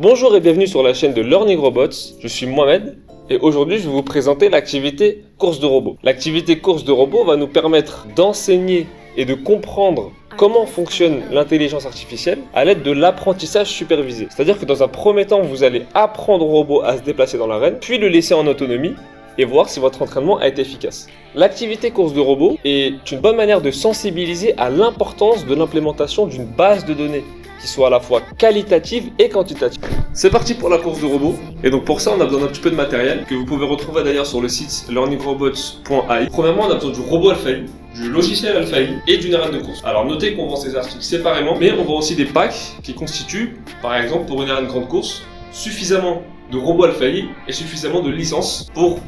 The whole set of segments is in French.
Bonjour et bienvenue sur la chaîne de Learning Robots, je suis Mohamed et aujourd'hui je vais vous présenter l'activité course de robot. L'activité course de robot va nous permettre d'enseigner et de comprendre comment fonctionne l'intelligence artificielle à l'aide de l'apprentissage supervisé. C'est-à-dire que dans un premier temps, vous allez apprendre au robot à se déplacer dans l'arène, puis le laisser en autonomie et voir si votre entraînement a été efficace. L'activité course de robot est une bonne manière de sensibiliser à l'importance de l'implémentation d'une base de données qui soit à la fois qualitative et quantitative. C'est parti pour la course de robot. Et donc pour ça, on a besoin d'un petit peu de matériel que vous pouvez retrouver d'ailleurs sur le site learningrobots.ai. Premièrement, on a besoin du robot AlphaI, du logiciel AlphaI et d'une arène de course. Alors notez qu'on vend ces articles séparément, mais on vend aussi des packs qui constituent, par exemple pour une arène grande course, suffisamment de robots AlphaI et suffisamment de licences pour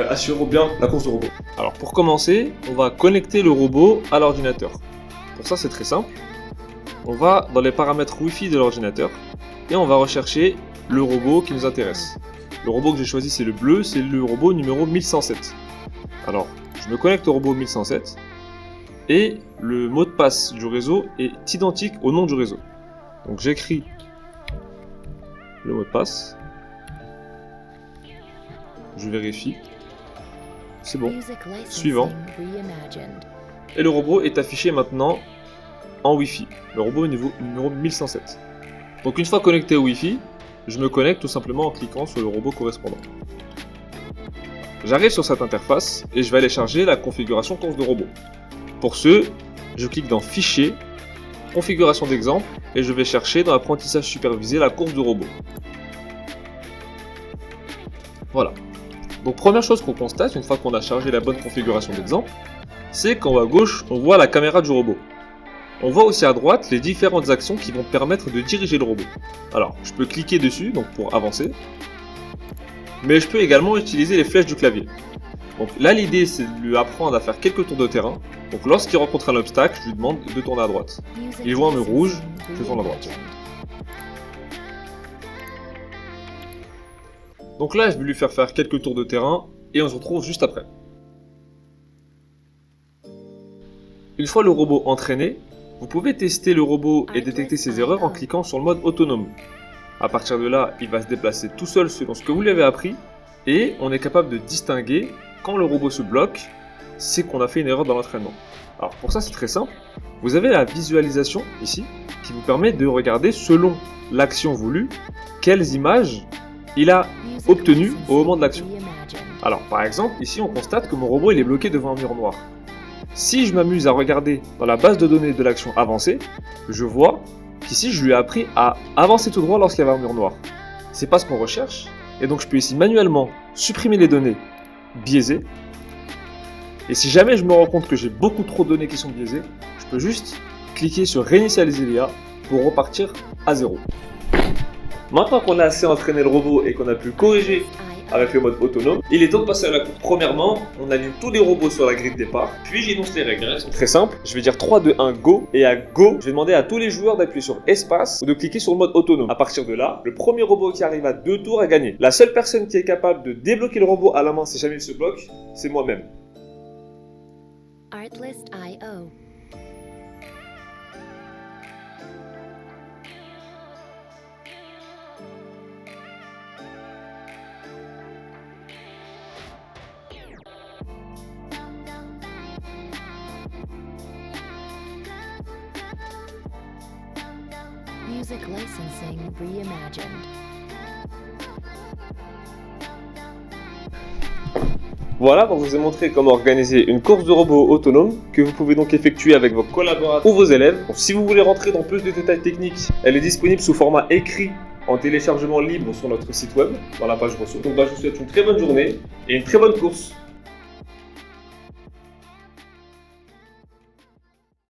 assurer bien la course de robot. Alors pour commencer, on va connecter le robot à l'ordinateur. Pour ça, c'est très simple. On va dans les paramètres Wi-Fi de l'ordinateur et on va rechercher le robot qui nous intéresse. Le robot que j'ai choisi, c'est le bleu, c'est le robot numéro 1107. Alors, je me connecte au robot 1107 et le mot de passe du réseau est identique au nom du réseau. Donc j'écris le mot de passe, je vérifie, c'est bon, suivant, et le robot est affiché maintenant en Wi-Fi, le robot numéro 1107. Donc une fois connecté au Wi-Fi, je me connecte tout simplement en cliquant sur le robot correspondant. J'arrive sur cette interface et je vais aller charger la configuration course de robot. Pour ce, je clique dans Fichier, Configuration d'exemple et je vais chercher dans Apprentissage supervisé la course de robot. Voilà. Donc première chose qu'on constate une fois qu'on a chargé la bonne configuration d'exemple, c'est qu'en haut à gauche, on voit la caméra du robot. On voit aussi à droite les différentes actions qui vont permettre de diriger le robot. Alors, je peux cliquer dessus donc pour avancer, mais je peux également utiliser les flèches du clavier. Donc là, l'idée c'est de lui apprendre à faire quelques tours de terrain. Donc lorsqu'il rencontre un obstacle, je lui demande de tourner à droite. Il voit un mur rouge, je tourne à droite. Donc là, je vais lui faire quelques tours de terrain et on se retrouve juste après. Une fois le robot entraîné, vous pouvez tester le robot et détecter ses erreurs en cliquant sur le mode autonome. A partir de là, il va se déplacer tout seul selon ce que vous lui avez appris et on est capable de distinguer quand le robot se bloque, c'est qu'on a fait une erreur dans l'entraînement. Alors pour ça, c'est très simple. Vous avez la visualisation ici qui vous permet de regarder selon l'action voulue quelles images il a obtenues au moment de l'action. Alors par exemple, ici on constate que mon robot il est bloqué devant un mur noir. Si je m'amuse à regarder dans la base de données de l'action avancée, je vois qu'ici je lui ai appris à avancer tout droit lorsqu'il y avait un mur noir. C'est pas ce qu'on recherche, et donc je peux ici manuellement supprimer les données biaisées. Et si jamais je me rends compte que j'ai beaucoup trop de données qui sont biaisées, je peux juste cliquer sur réinitialiser l'IA pour repartir à zéro. Maintenant qu'on a assez entraîné le robot et qu'on a pu corriger avec le mode autonome, il est temps de passer à la course. Premièrement, on aligne tous les robots sur la grille de départ, puis j'énonce les règles. Elles sont très simples, je vais dire 3, 2, 1, go, et à go, je vais demander à tous les joueurs d'appuyer sur espace ou de cliquer sur le mode autonome. À partir de là, le premier robot qui arrive à 2 tours a gagné. La seule personne qui est capable de débloquer le robot à la main si jamais il se bloque, c'est moi-même. Artlist.io. Music licensing reimagined. Voilà, donc je vous ai montré comment organiser une course de robot autonome que vous pouvez donc effectuer avec vos collaborateurs ou vos élèves. Donc, si vous voulez rentrer dans plus de détails techniques, elle est disponible sous format écrit en téléchargement libre sur notre site web, dans la page ressources. Donc je vous souhaite une très bonne journée et une très bonne course.